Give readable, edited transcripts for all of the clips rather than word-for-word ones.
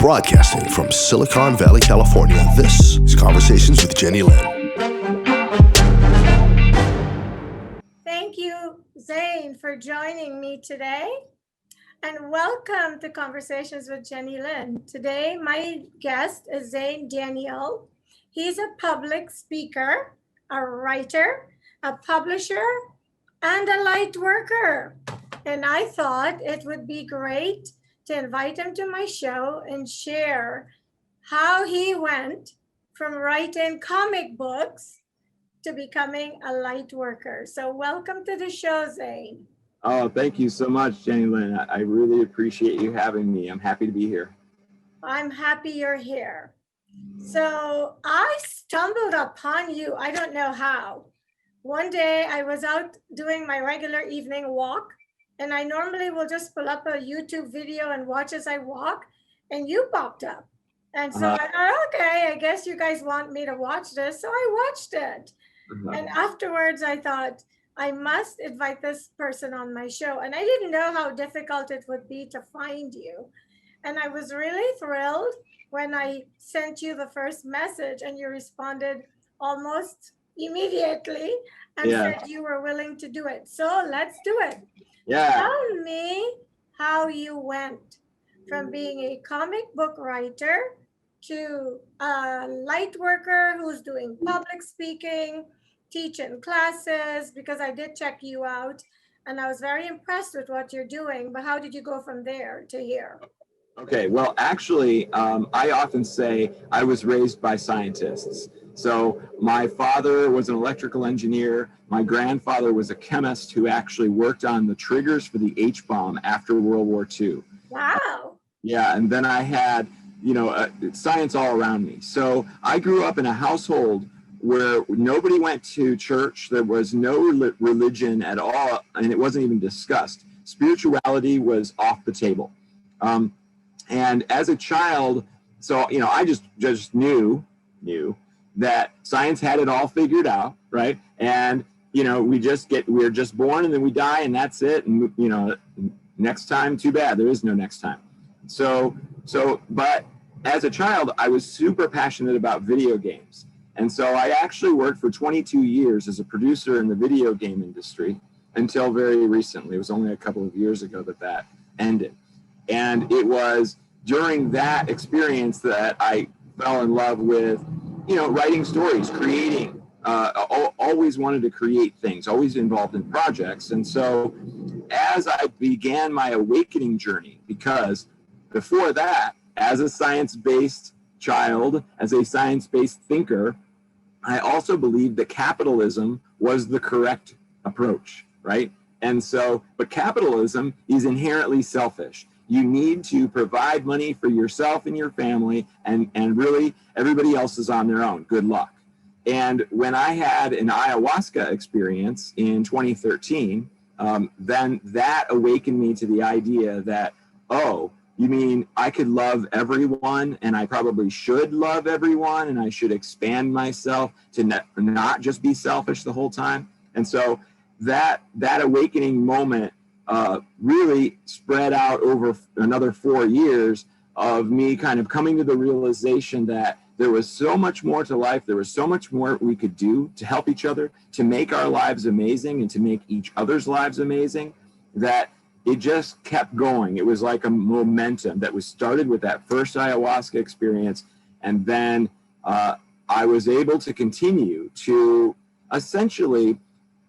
Broadcasting from Silicon Valley, California, this is Conversations with Jennylyn. Thank you, Xane, for joining me today. And welcome to Conversations with Jennylyn. Today, my guest is Xane Daniels. He's a public speaker, a writer, a publisher, and a light worker. And I thought it would be great to invite him to my show and share how he went from writing comic books to becoming a light worker. So welcome to the show, Xane. Oh, thank you so much, Jennylyn. I really appreciate you having me. I'm happy to be here. I'm happy you're here. So I stumbled upon you, I don't know how. One day I was out doing my regular evening walk, and I normally will just pull up a YouTube video and watch as I walk, and you popped up. And so I thought, okay, I guess you guys want me to watch this. So I watched it. And afterwards I thought, I must invite this person on my show. And I didn't know how difficult it would be to find you. And I was really thrilled when I sent you the first message and you responded almost immediately and said you were willing to do it. So let's do it. Yeah. Tell me how you went from being a comic book writer to a light worker who's doing public speaking, teaching classes, because I did check you out and I was very impressed with what you're doing. But how did you go from there to here? Okay, well, actually, I often say I was raised by scientists. So my father was an electrical engineer. My grandfather was a chemist who actually worked on the triggers for the H-bomb after World War II. Wow. Yeah, and then I had, science all around me. So I grew up in a household where nobody went to church. There was no religion at all, and it wasn't even discussed. Spirituality was off the table. And as a child, so, I just knew that science had it all figured out, right? And, we're just born and then we die and that's it. And, next time, too bad. There is no next time. But as a child, I was super passionate about video games. And so I actually worked for 22 years as a producer in the video game industry until very recently. It was only a couple of years ago that ended. And it was during that experience that I fell in love with, writing stories, creating, always wanted to create things, always involved in projects. And so as I began my awakening journey, because before that, as a science-based child, as a science-based thinker, I also believed that capitalism was the correct approach, right? And so, but capitalism is inherently selfish. You need to provide money for yourself and your family, and really everybody else is on their own. Good luck. And when I had an ayahuasca experience in 2013, then that awakened me to the idea that, oh, you mean I could love everyone, and I probably should love everyone, and I should expand myself to not just be selfish the whole time. And so that awakening moment really spread out over another 4 years of me kind of coming to the realization that there was so much more to life. There was so much more we could do to help each other, to make our lives amazing and to make each other's lives amazing, that it just kept going. It was like a momentum that was started with that first ayahuasca experience. And then I was able to continue to essentially,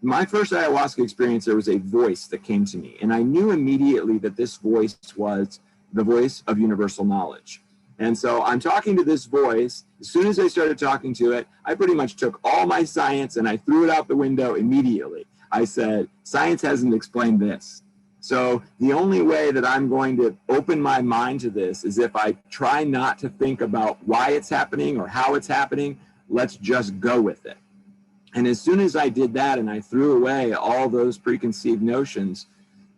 my first ayahuasca experience, there was a voice that came to me. And I knew immediately that this voice was the voice of universal knowledge. And so I'm talking to this voice. As soon as I started talking to it, I pretty much took all my science and I threw it out the window immediately. I said, science hasn't explained this. So the only way that I'm going to open my mind to this is if I try not to think about why it's happening or how it's happening. Let's just go with it. And as soon as I did that and I threw away all those preconceived notions,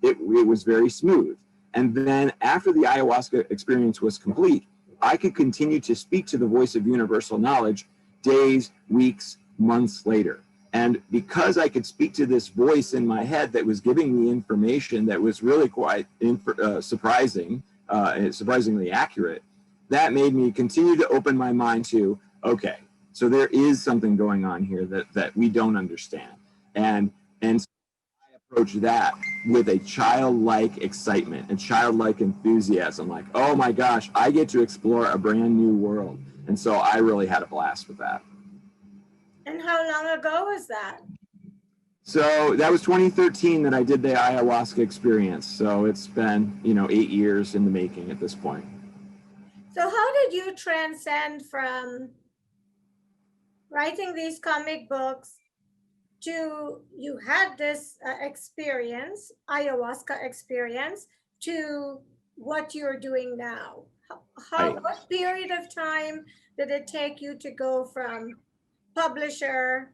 it was very smooth. And then after the ayahuasca experience was complete, I could continue to speak to the voice of universal knowledge days, weeks, months later. And because I could speak to this voice in my head that was giving me information that was really quite surprising, surprisingly accurate, that made me continue to open my mind to, okay, so there is something going on here that we don't understand. And so I approach that with a childlike excitement and childlike enthusiasm, like, oh my gosh, I get to explore a brand new world. And so I really had a blast with that. And how long ago was that? So that was 2013 that I did the ayahuasca experience. So it's been, 8 years in the making at this point. So how did you transcend from writing these comic books to you had this experience, ayahuasca experience, to what you're doing now? What period of time did it take you to go from publisher,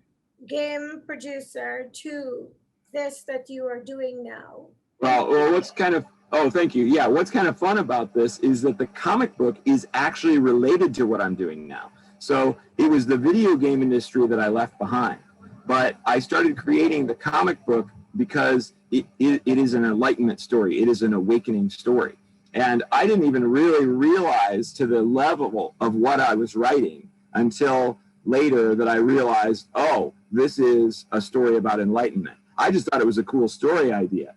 game producer to this that you are doing now? Well, what's kind of, oh, thank you. Yeah, what's kind of fun about this is that the comic book is actually related to what I'm doing now. So it was the video game industry that I left behind. But I started creating the comic book because it is an enlightenment story. It is an awakening story. And I didn't even really realize to the level of what I was writing until later that I realized, oh, this is a story about enlightenment. I just thought it was a cool story idea.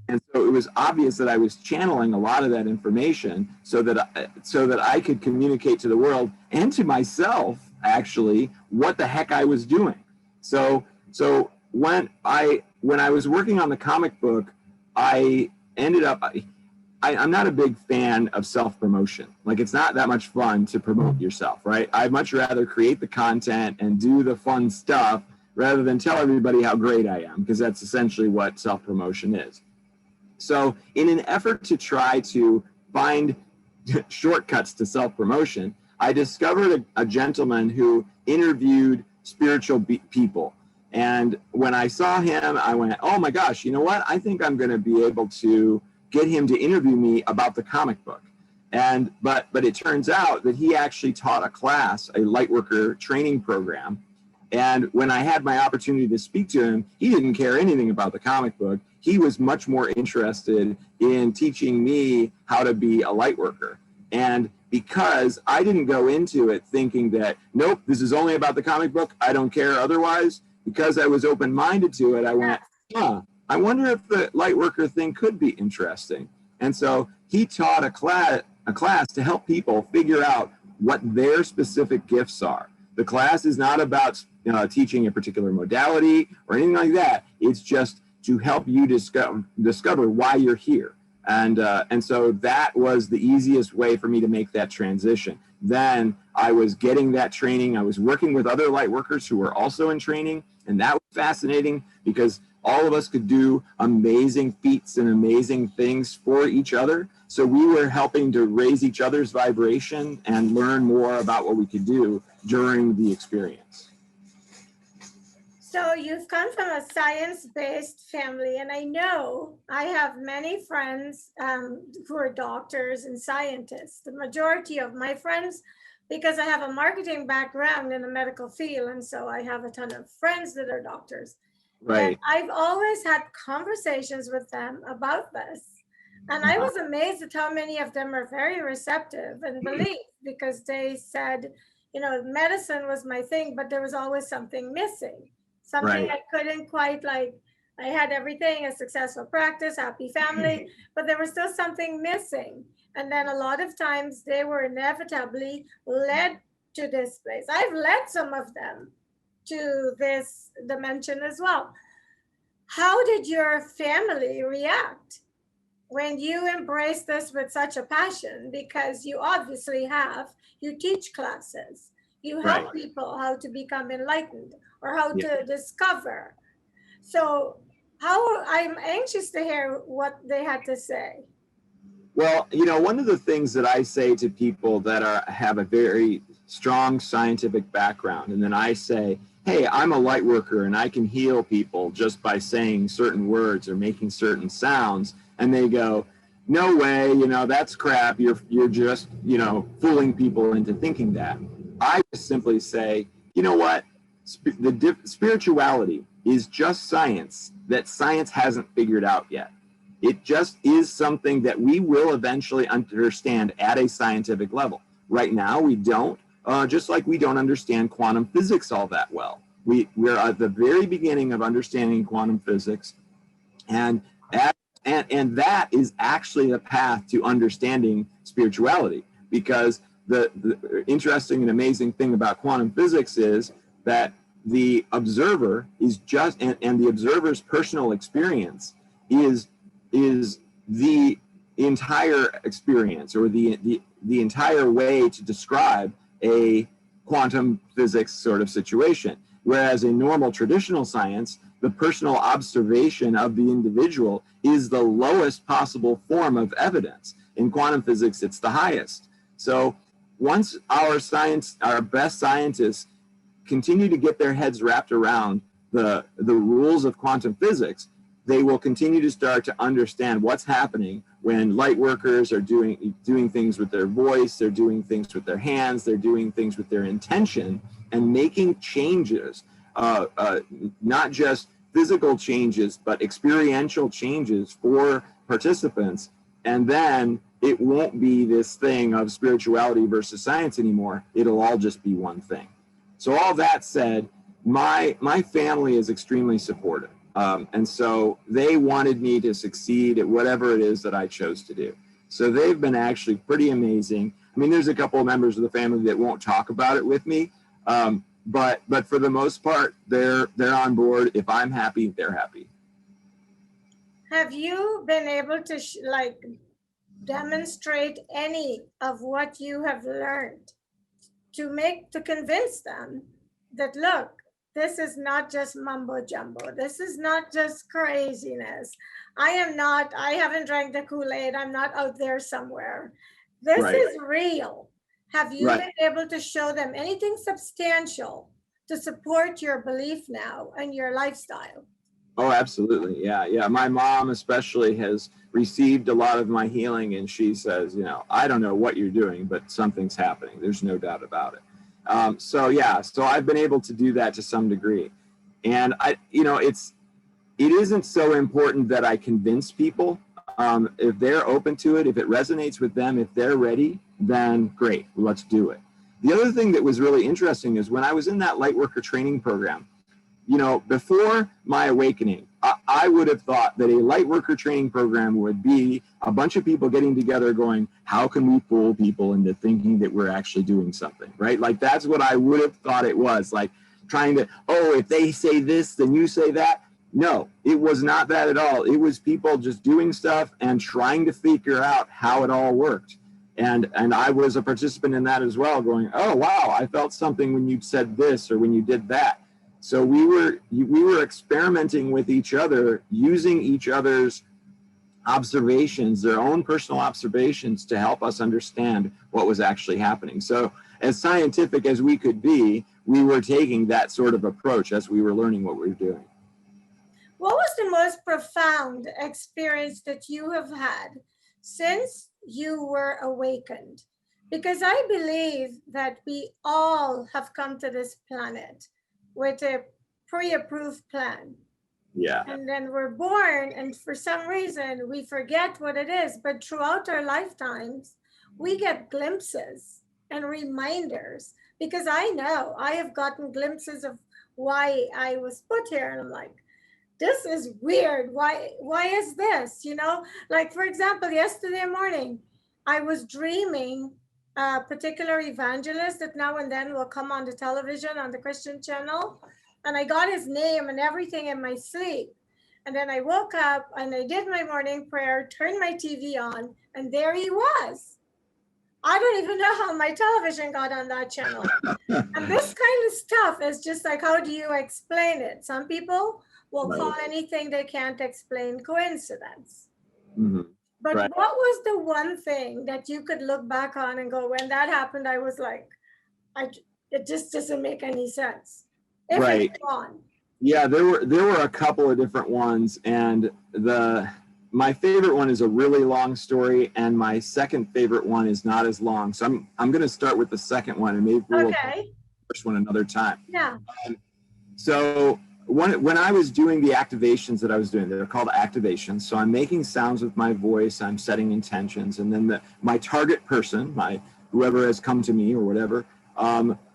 And so it was obvious that I was channeling a lot of that information so that I could communicate to the world and to myself, actually, what the heck I was doing. So when I was working on the comic book, I ended up, I'm not a big fan of self-promotion. Like, it's not that much fun to promote yourself, right? I'd much rather create the content and do the fun stuff rather than tell everybody how great I am, because that's essentially what self-promotion is. So in an effort to try to find shortcuts to self-promotion, I discovered a gentleman who interviewed spiritual people. And when I saw him, I went, oh my gosh, you know what? I think I'm going to be able to get him to interview me about the comic book. But it turns out that he actually taught a class, a lightworker training program. And when I had my opportunity to speak to him, he didn't care anything about the comic book. He was much more interested in teaching me how to be a lightworker. And because I didn't go into it thinking that, nope, this is only about the comic book, I don't care otherwise, because I was open-minded to it, I went, I wonder if the lightworker thing could be interesting. And so he taught a class to help people figure out what their specific gifts are. The class is not about teaching a particular modality or anything like that. It's just to help you discover why you're here. And so that was the easiest way for me to make that transition. Then I was getting that training. I was working with other light workers who were also in training. And that was fascinating because all of us could do amazing feats and amazing things for each other. So we were helping to raise each other's vibration and learn more about what we could do during the experience. So you've come from a science-based family, and I know I have many friends who are doctors and scientists. The majority of my friends, because I have a marketing background in the medical field, and so I have a ton of friends that are doctors. Right. And I've always had conversations with them about this. And I was amazed at how many of them are very receptive and believe, because they said, medicine was my thing, but there was always something missing. Something I couldn't quite I had everything, a successful practice, happy family, but there was still something missing. And then a lot of times they were inevitably led to this place. I've led some of them to this dimension as well. How did your family react when you embrace this with such a passion? Because you obviously you teach classes, you help people how to become enlightened or how to discover. So I'm anxious to hear what they had to say. Well, one of the things that I say to people that have a very strong scientific background, and then I say, hey, I'm a light worker and I can heal people just by saying certain words or making certain sounds, and they go, no way, that's crap. You're just, fooling people into thinking that. I just simply say, you know what? Spirituality is just science that science hasn't figured out yet. It just is something that we will eventually understand at a scientific level. Right now, we don't, just like we don't understand quantum physics all that well. We're at the very beginning of understanding quantum physics, and that is actually the path to understanding spirituality, because the interesting and amazing thing about quantum physics is that the observer is just, and the observer's personal experience is the entire experience, or the entire way to describe a quantum physics sort of situation. Whereas in normal traditional science, the personal observation of the individual is the lowest possible form of evidence. In quantum physics, it's the highest. So once our best scientists continue to get their heads wrapped around the rules of quantum physics, they will continue to start to understand what's happening when light workers are doing things with their voice, they're doing things with their hands, they're doing things with their intention, and making changes, not just physical changes, but experiential changes for participants. And then it won't be this thing of spirituality versus science anymore. It'll all just be one thing. So all that said, my family is extremely supportive. And so they wanted me to succeed at whatever it is that I chose to do. So they've been actually pretty amazing. I mean, there's a couple of members of the family that won't talk about it with me. But for the most part, they're on board. If I'm happy, they're happy. Have you been able to demonstrate any of what you have learned to convince them that, look, this is not just mumbo jumbo. This is not just craziness. I haven't drank the Kool-Aid. I'm not out there somewhere. This is real. Have you been able to show them anything substantial to support your belief now and your lifestyle? Oh, absolutely. Yeah. My mom especially has received a lot of my healing, and she says, I don't know what you're doing, but something's happening. There's no doubt about it. So I've been able to do that to some degree. And it isn't so important that I convince people. If they're open to it, if it resonates with them, if they're ready, then great, let's do it. The other thing that was really interesting is when I was in that Lightworker training program, before my awakening, I would have thought that a Lightworker training program would be a bunch of people getting together going, how can we fool people into thinking that we're actually doing something, right? Like, that's what I would have thought it was, like trying to, if they say this, then you say that. No, it was not that at all. It was people just doing stuff and trying to figure out how it all worked. And I was a participant in that as well, going, oh, wow, I felt something when you said this or when you did that. So we were experimenting with each other, using each other's observations, their own personal observations, to help us understand what was actually happening. So as scientific as we could be, we were taking that sort of approach as we were learning what we were doing. What was the most profound experience that you have had since you were awakened? Because I believe that we all have come to this planet with a pre-approved plan. Yeah. And then we're born, and for some reason we forget what it is. But throughout our lifetimes, we get glimpses and reminders, because I know I have gotten glimpses of why I was put here. And I'm like, this is weird. Why is this? Like, for example, yesterday morning, I was dreaming a particular evangelist that now and then will come on the television on the Christian channel. And I got his name and everything in my sleep. And then I woke up and I did my morning prayer, turned my TV on, and there he was. I don't even know how my television got on that channel. And this kind of stuff is just like, how do you explain it? Some people will call anything they can't explain coincidence. Mm-hmm. But what was the one thing that you could look back on and go, when that happened, I was like, it just doesn't make any sense. It's gone. Yeah, there were a couple of different ones, and my favorite one is a really long story, and my second favorite one is not as long. So I'm going to start with the second one, and maybe we'll do the first one another time. Yeah. So when I was doing the activations that I was doing, they're called activations. So I'm making sounds with my voice, I'm setting intentions, and then my target person, whoever has come to me or whatever,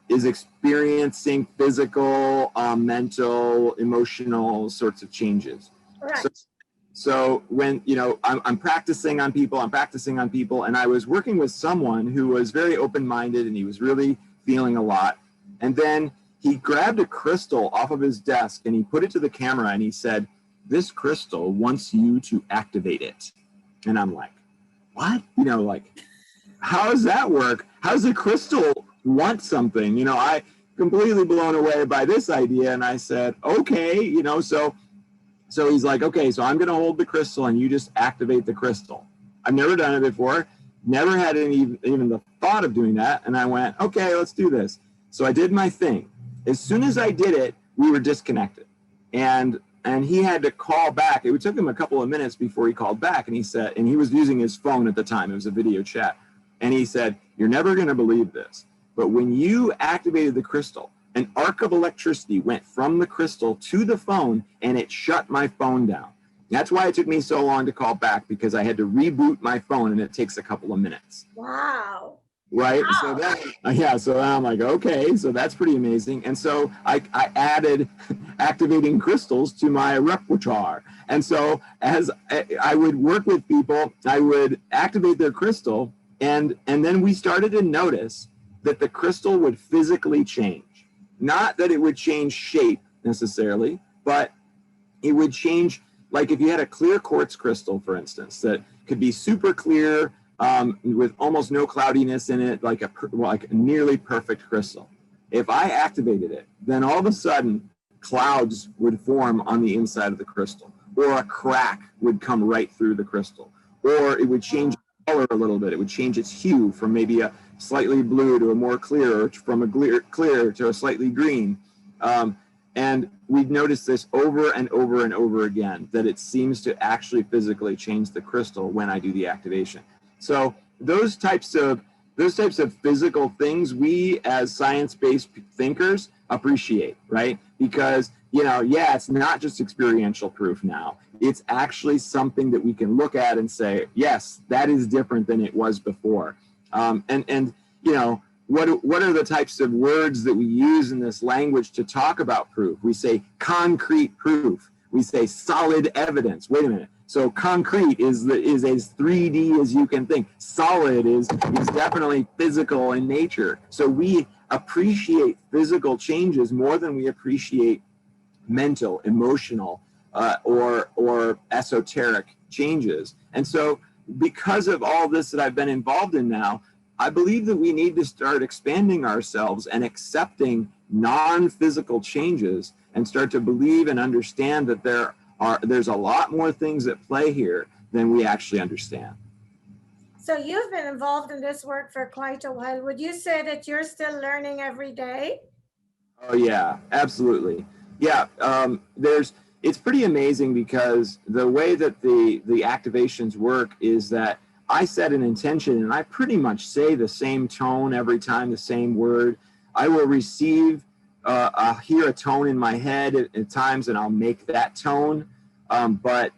is experiencing physical, mental, emotional sorts of changes. Right. So when, I'm practicing on people, and I was working with someone who was very open-minded, and he was really feeling a lot. And then he grabbed a crystal off of his desk and he put it to the camera and he said, "This crystal wants you to activate it." And I'm like, what? How does that work? How does a crystal want something? I completely blown away by this idea. And I said, okay, so he's like, okay, so I'm going to hold the crystal and you just activate the crystal. I've never done it before, never had even the thought of doing that. And I went, okay, let's do this. So I did my thing. As soon as I did it, we were disconnected. And he had to call back. It took him a couple of minutes before he called back. And he said, and he was using his phone at the time. It was a video chat. And he said, "You're never going to believe this, but when you activated the crystal, an arc of electricity went from the crystal to the phone and it shut my phone down." That's why it took me so long to call back, because I had to reboot my phone and it takes a couple of minutes. Wow. Right. Wow. So then I'm like, okay, so that's pretty amazing. And so I added activating crystals to my repertoire. And so as I would work with people, I would activate their crystal. And then we started to notice that the crystal would physically change. Not that it would change shape necessarily, but it would change. Like if you had a clear quartz crystal, for instance, that could be super clear, with almost no cloudiness in it, like a nearly perfect crystal. If I activated it, then all of a sudden clouds would form on the inside of the crystal, or a crack would come right through the crystal, or it would change color a little bit. It would change its hue from maybe a slightly blue to a more clear, or from a clear to a slightly green. And we've noticed this over and over and over again, that it seems to actually physically change the crystal when I do the activation. So those types of physical things, we as science-based thinkers appreciate, right? Because, it's not just experiential proof now. It's actually something that we can look at and say, yes, that is different than it was before. What are the types of words that we use in this language to talk about proof? We say concrete proof. We say solid evidence. Wait a minute. So concrete is as 3D as you can think. Solid is definitely physical in nature. So we appreciate physical changes more than we appreciate mental, emotional, or esoteric changes. And so because of all this that I've been involved in now, I believe that we need to start expanding ourselves and accepting non-physical changes, and start to believe and understand that there's a lot more things at play here than we actually understand. So you've been involved in this work for quite a while. Would you say that you're still learning every day? Oh yeah, absolutely. Yeah, it's pretty amazing, because the way that the activations work is that I set an intention and I pretty much say the same tone every time, the same word. I will I'll hear a tone in my head at times, and I'll make that tone. But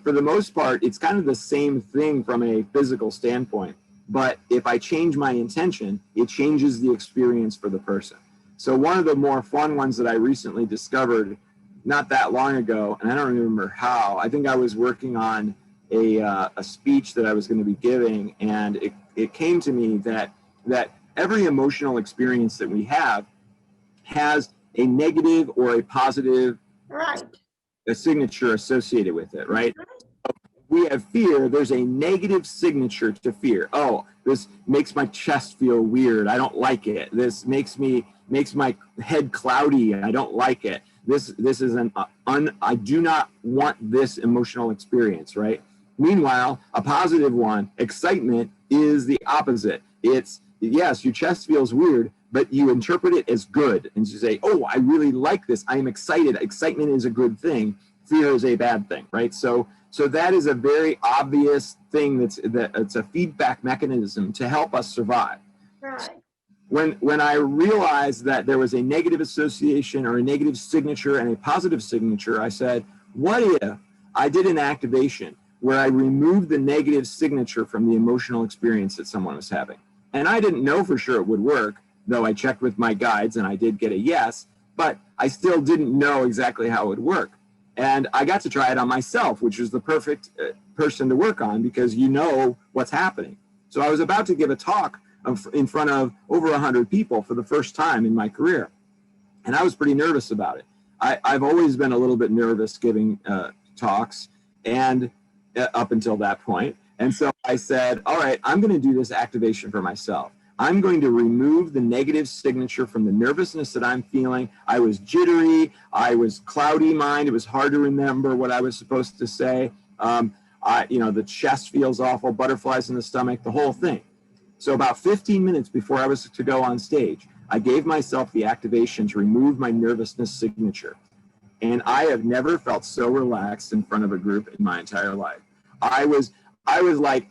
for the most part, it's kind of the same thing from a physical standpoint. But if I change my intention, it changes the experience for the person. So one of the more fun ones that I recently discovered not that long ago, and I don't remember how, I think I was working on a speech that I was going to be giving, and it came to me that every emotional experience that we have has a negative or a positive a signature associated with it, right? We have fear, there's a negative signature to fear. Oh, this makes my chest feel weird, I don't like it. This makes my head cloudy, I don't like it. This is I do not want this emotional experience, right? Meanwhile, a positive one, excitement, is the opposite. It's, yes, your chest feels weird, but you interpret it as good. And you say, oh, I really like this. I am excited. Excitement is a good thing. Fear is a bad thing, right? So that is a very obvious thing. It's a feedback mechanism to help us survive. Right. when I realized that there was a negative association or a negative signature and a positive signature, I said, what if I did an activation where I removed the negative signature from the emotional experience that someone was having? And I didn't know for sure it would work, though I checked with my guides and I did get a yes, but I still didn't know exactly how it would work. And I got to try it on myself, which was the perfect person to work on because you know what's happening. So I was about to give a talk in front of over 100 people for the first time in my career. And I was pretty nervous about it. I've always been a little bit nervous giving talks and up until that point. And so I said, all right, I'm going to do this activation for myself. I'm going to remove the negative signature from the nervousness that I'm feeling. I was jittery. I was cloudy mind. It was hard to remember what I was supposed to say. The chest feels awful, butterflies in the stomach, the whole thing. So about 15 minutes before I was to go on stage, I gave myself the activation to remove my nervousness signature. And I have never felt so relaxed in front of a group in my entire life. I was like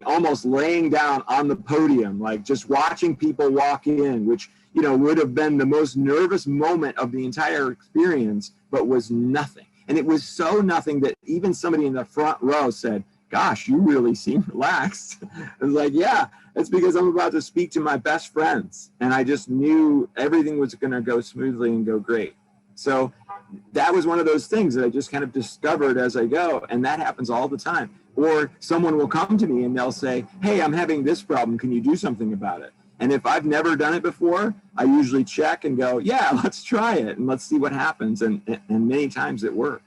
almost laying down on the podium, like just watching people walk in, which, would have been the most nervous moment of the entire experience, but was nothing. And it was so nothing that even somebody in the front row said, gosh, you really seem relaxed. I was like, yeah, it's because I'm about to speak to my best friends. And I just knew everything was going to go smoothly and go great. So that was one of those things that I just kind of discovered as I go. And that happens all the time. Or someone will come to me and they'll say, hey, I'm having this problem. Can you do something about it? And if I've never done it before, I usually check and go, yeah, let's try it and let's see what happens. And many times it works.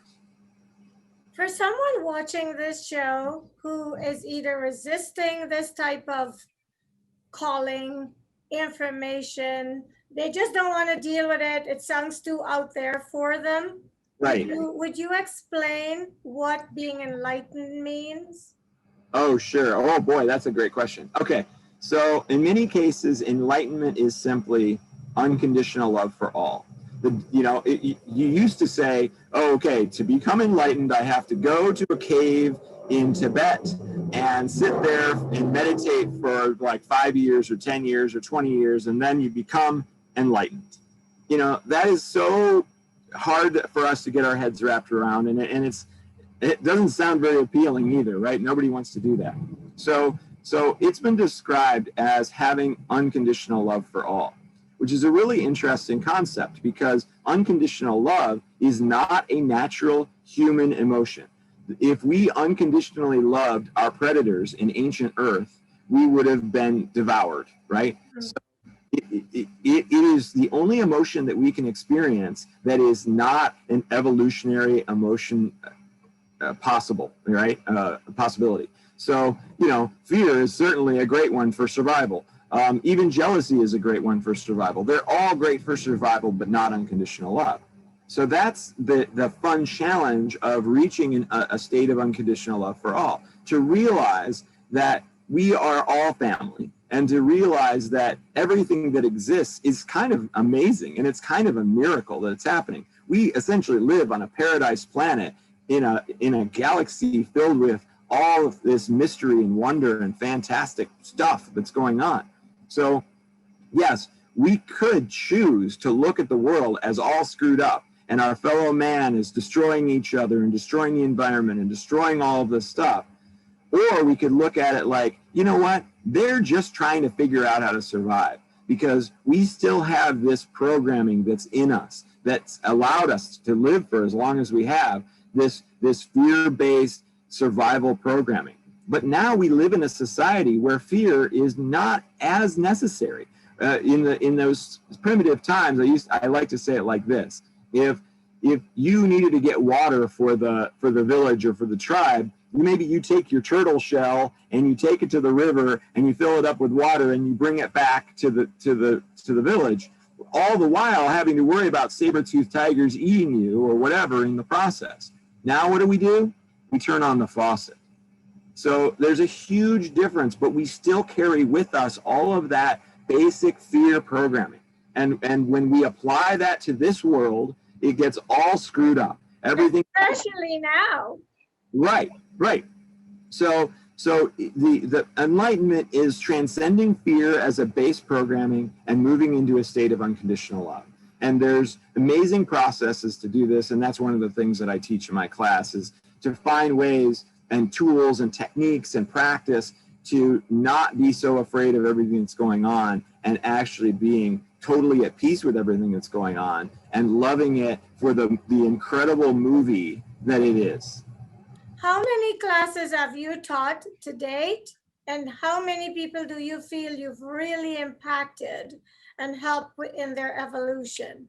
For someone watching this show who is either resisting this type of calling, information, they just don't want to deal with it, it sounds too out there for them. Right. Would you explain what being enlightened means? Oh, sure. Oh, boy, that's a great question. Okay. So in many cases, enlightenment is simply unconditional love for all. You used to say, oh, okay, to become enlightened, I have to go to a cave in Tibet and sit there and meditate for like 5 years or 10 years or 20 years, and then you become enlightened. That is so hard for us to get our heads wrapped around, and it doesn't sound very appealing either, right? Nobody wants to do that. So it's been described as having unconditional love for all, which is a really interesting concept because unconditional love is not a natural human emotion. If we unconditionally loved our predators in ancient Earth, we would have been devoured, right? So it is the only emotion that we can experience that is not an evolutionary emotion possible, right? Possibility. So, fear is certainly a great one for survival. Even jealousy is a great one for survival. They're all great for survival, but not unconditional love. So that's the fun challenge of reaching a state of unconditional love for all, to realize that we are all family and to realize that everything that exists is kind of amazing and it's kind of a miracle that it's happening. We essentially live on a paradise planet in a galaxy filled with all of this mystery and wonder and fantastic stuff that's going on. So yes, we could choose to look at the world as all screwed up and our fellow man is destroying each other and destroying the environment and destroying all of this stuff. Or we could look at it like, you know what? They're just trying to figure out how to survive because we still have this programming that's in us that's allowed us to live for as long as we have, this fear-based survival programming. But now we live in a society where fear is not as necessary. In those primitive times, I like to say it like this: if you needed to get water for the village or for the tribe, maybe you take your turtle shell and you take it to the river and you fill it up with water and you bring it back to the village, all the while having to worry about saber-toothed tigers eating you or whatever in the process. Now what do? We turn on the faucet. So there's a huge difference, but we still carry with us all of that basic fear programming. And when we apply that to this world, it gets all screwed up. Everything, especially now. Right. So So the enlightenment is transcending fear as a base programming and moving into a state of unconditional love. And there's amazing processes to do this. And that's one of the things that I teach in my class, is to find ways and tools and techniques and practice to not be so afraid of everything that's going on, and actually being totally at peace with everything that's going on and loving it for the incredible movie that it is. How many classes have you taught to date? And how many people do you feel you've really impacted and helped in their evolution?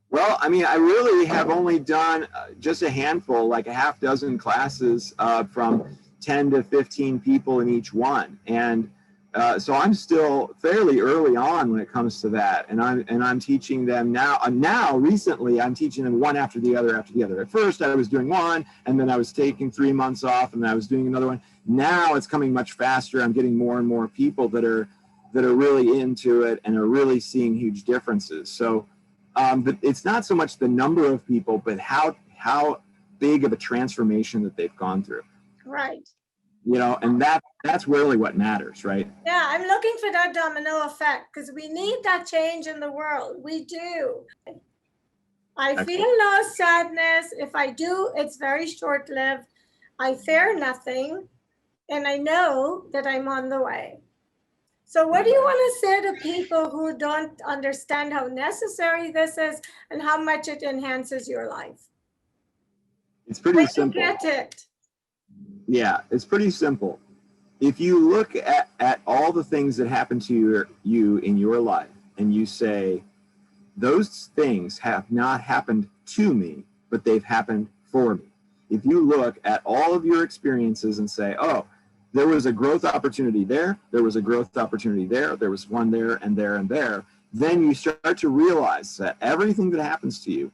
Well, I mean, I really have only done just a handful, like a half dozen classes from 10 to 15 people in each one. And so I'm still fairly early on when it comes to that. And I'm teaching them now. Now, recently, I'm teaching them one after the other after the other. At first, I was doing one, and then I was taking 3 months off, and then I was doing another one. Now it's coming much faster. I'm getting more and more people that are really into it and are really seeing huge differences. So but it's not so much the number of people, but how big of a transformation that they've gone through. Right. You know, and that's really what matters, right? Yeah, I'm looking for that domino effect, because we need that change in the world. We do. I feel no sadness. If I do, it's very short-lived. I fear nothing, and I know that I'm on the way. So what do you want to say to people who don't understand how necessary this is and how much it enhances your life? It's pretty simple. Get it. Yeah, it's pretty simple. If you look at all the things that happen to you in your life, and you say, those things have not happened to me, but they've happened for me. If you look at all of your experiences and say, oh, there was a growth opportunity there, there was a growth opportunity there, there was one there and there and there, then you start to realize that everything that happens to you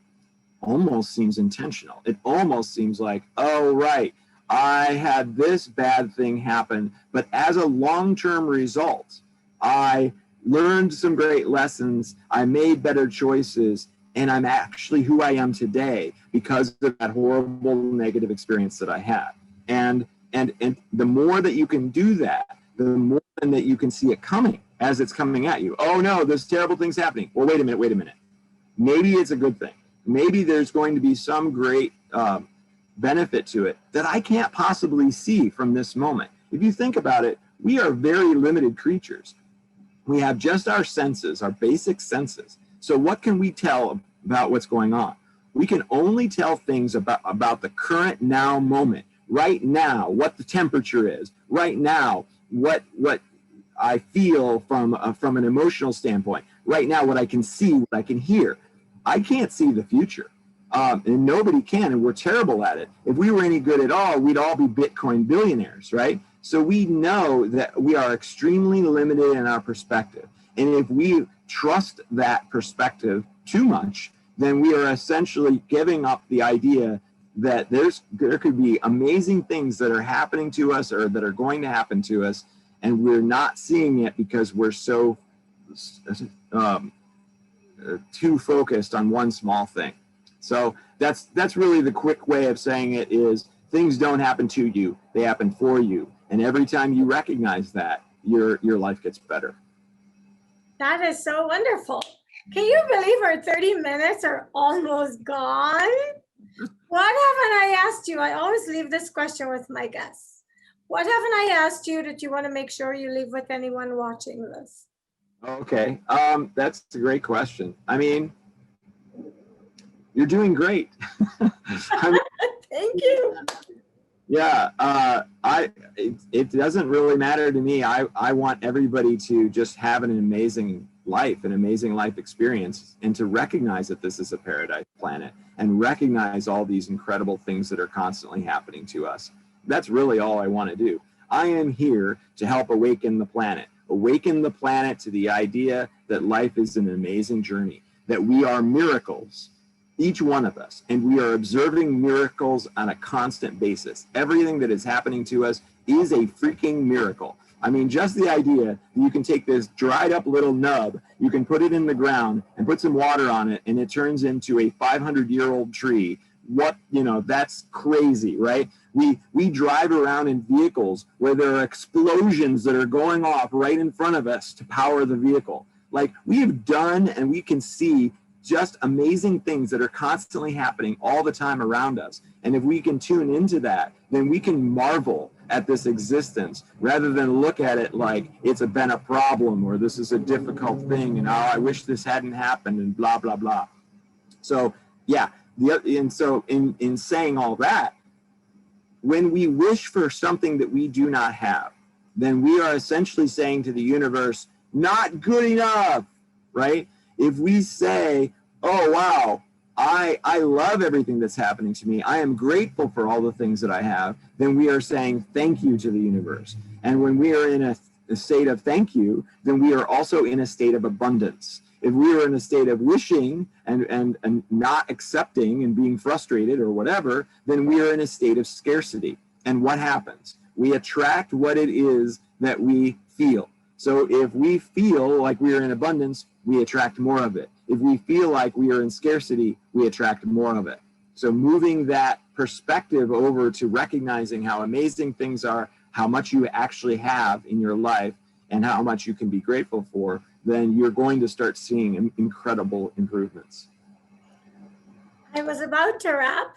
almost seems intentional. It almost seems like, oh, right, I had this bad thing happen, but as a long-term result, I learned some great lessons, I made better choices, and I'm actually who I am today because of that horrible negative experience that I had. And the more that you can do that, the more that you can see it coming as it's coming at you. Oh no, there's terrible things happening. Well, wait a minute. Maybe it's a good thing. Maybe there's going to be some great benefit to it that I can't possibly see from this moment. If you think about it, we are very limited creatures. We have just our senses, our basic senses. So what can we tell about what's going on? We can only tell things about the current now moment. Right now, what the temperature is. Right now, what I feel from an emotional standpoint. Right now, what I can see, what I can hear. I can't see the future, and nobody can, and we're terrible at it. If we were any good at all, we'd all be Bitcoin billionaires, right? So we know that we are extremely limited in our perspective, and if we trust that perspective too much, then we are essentially giving up the idea that there could be amazing things that are happening to us or that are going to happen to us, and we're not seeing it because we're so too focused on one small thing. So that's really the quick way of saying it is, things don't happen to you, they happen for you. And every time you recognize that, your life gets better. That is so wonderful. Can you believe our 30 minutes are almost gone? What haven't I asked you? I always leave this question with my guests. What haven't I asked you that you want to make sure you leave with anyone watching this? Okay, that's a great question. I mean, you're doing great. Thank you. Yeah, it doesn't really matter to me. I want everybody to just have an amazing life experience, and to recognize that this is a paradise planet, and recognize all these incredible things that are constantly happening to us. That's really all I want to do. I am here to help awaken the planet to the idea that life is an amazing journey, that we are miracles, each one of us, and we are observing miracles on a constant basis. Everything that is happening to us is a freaking miracle. I mean, just the idea that you can take this dried up little nub, you can put it in the ground and put some water on it, and it turns into a 500-year-old tree. That's crazy, right? We drive around in vehicles where there are explosions that are going off right in front of us to power the vehicle. Like, we have done and we can see just amazing things that are constantly happening all the time around us. And if we can tune into that, then we can marvel at this existence rather than look at it like it's been a problem or this is a difficult thing and, oh, I wish this hadn't happened and blah, blah, blah. So, yeah. And so in saying all that, when we wish for something that we do not have, then we are essentially saying to the universe, not good enough, right? If we say, oh, wow, I love everything that's happening to me, I am grateful for all the things that I have, then we are saying thank you to the universe. And when we are in a state of thank you, then we are also in a state of abundance. If we are in a state of wishing and not accepting and being frustrated or whatever, then we are in a state of scarcity. And what happens? We attract what it is that we feel. So if we feel like we are in abundance, we attract more of it. If we feel like we are in scarcity, we attract more of it. So moving that perspective over to recognizing how amazing things are, how much you actually have in your life, and how much you can be grateful for, then you're going to start seeing incredible improvements. I was about to wrap,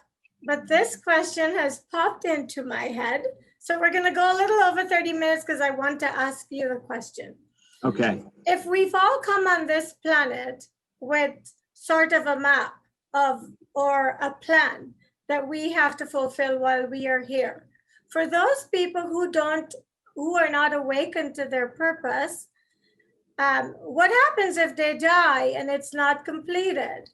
but this question has popped into my head. So we're going to go a little over 30 minutes because I want to ask you the question. Okay. If we've all come on this planet with sort of a map or a plan that we have to fulfill while we are here, for those people who are not awakened to their purpose, what happens if they die and it's not completed?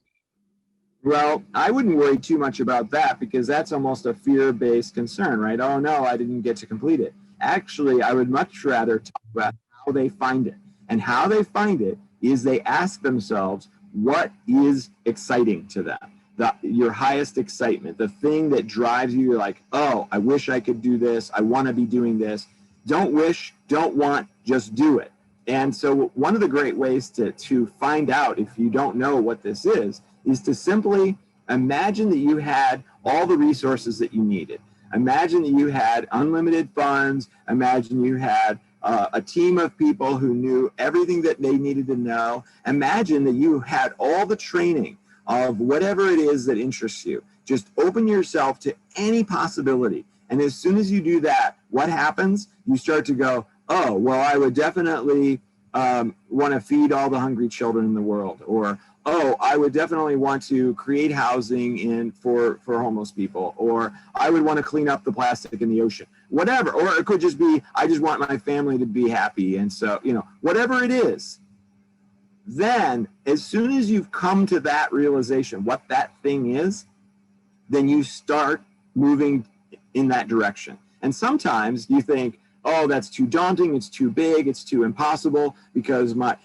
Well, I wouldn't worry too much about that because that's almost a fear-based concern, right? Oh no, I didn't get to complete it. Actually, I would much rather talk about how they find it. And how they find it is they ask themselves, what is exciting to them? Your highest excitement, the thing that drives you, you're like, oh, I wish I could do this. I want to be doing this. Don't wish, don't want, just do it. And so one of the great ways to find out if you don't know what this is to simply imagine that you had all the resources that you needed. Imagine that you had unlimited funds. Imagine you had a team of people who knew everything that they needed to know. Imagine that you had all the training of whatever it is that interests you. Just open yourself to any possibility. And as soon as you do that, what happens? You start to go, oh, well, I would definitely want to feed all the hungry children in the world. Or, oh, I would definitely want to create housing for homeless people. Or I would want to clean up the plastic in the ocean. Whatever. Or it could just be, I just want my family to be happy. And so, whatever it is. Then, as soon as you've come to that realization, what that thing is, then you start moving in that direction. And sometimes you think, oh, that's too daunting, it's too big, it's too impossible because how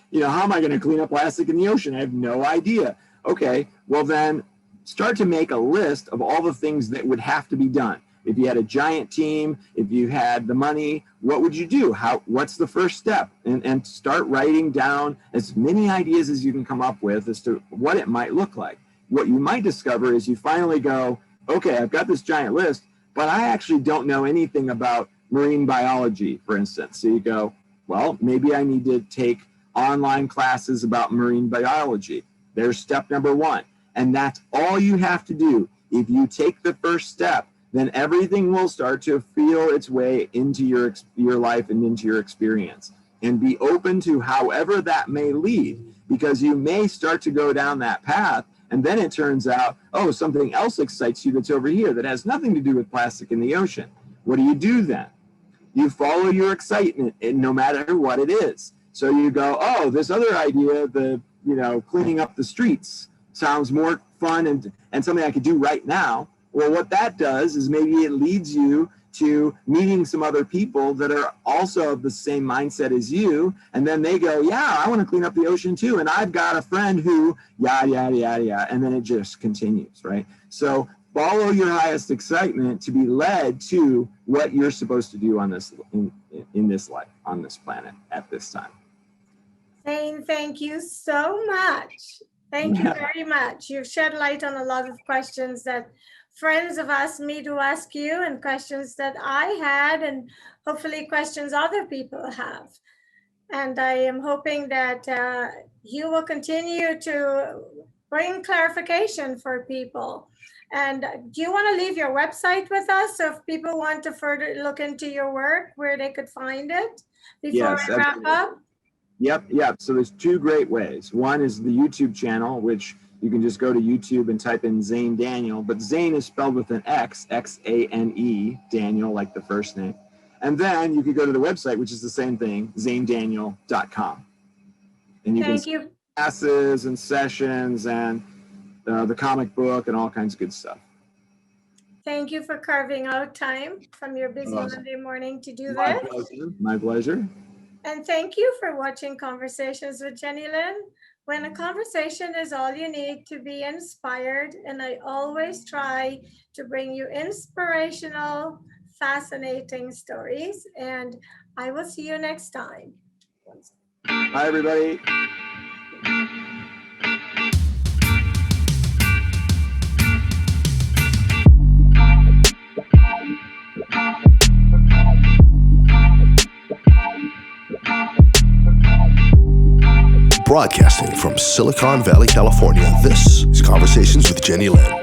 am I going to clean up plastic in the ocean? I have no idea. Okay, well then start to make a list of all the things that would have to be done. If you had a giant team, if you had the money, what would you do? What's the first step? And start writing down as many ideas as you can come up with as to what it might look like. What you might discover is you finally go, okay, I've got this giant list, but I actually don't know anything about marine biology, for instance. So you go, well, maybe I need to take online classes about marine biology. There's step number one. And that's all you have to do. If you take the first step, then everything will start to feel its way into your life and into your experience. And be open to however that may lead, because you may start to go down that path, and then it turns out, oh, something else excites you that's over here that has nothing to do with plastic in the ocean. What do you do then? You follow your excitement, and no matter what it is. So you go, oh, this other idea, cleaning up the streets, sounds more fun and something I could do right now. Well, what that does is maybe it leads you to meeting some other people that are also of the same mindset as you. And then they go, yeah, I want to clean up the ocean too. And I've got a friend who, yada, yada, yada, yada. And then it just continues, right? So follow your highest excitement to be led to what you're supposed to do on this in this life, on this planet at this time. Xane, thank you so much. Thank you very much. You've shed light on a lot of questions that friends have asked me to ask you, and questions that I had, and hopefully questions other people have. And I am hoping that you will continue to bring clarification for people. And do you want to leave your website with us? So if people want to further look into your work, where they could find it before Yes, we wrap up? Yep. So there's two great ways. One is the YouTube channel, which you can just go to YouTube and type in Xane Daniel, but Xane is spelled with an X, X-A-N-E, Daniel, like the first name. And then you could go to the website, which is the same thing, xanedaniel.com. And you can see classes and sessions and the comic book and all kinds of good stuff. Thank you for carving out time from your busy Monday morning to do My this. pleasure. My pleasure. And thank you for watching Conversations with Jennylyn. When a conversation is all you need to be inspired, and I always try to bring you inspirational, fascinating stories. And I will see you next time. Bye, everybody. Broadcasting from Silicon Valley, California, this is Conversations with Jennylyn.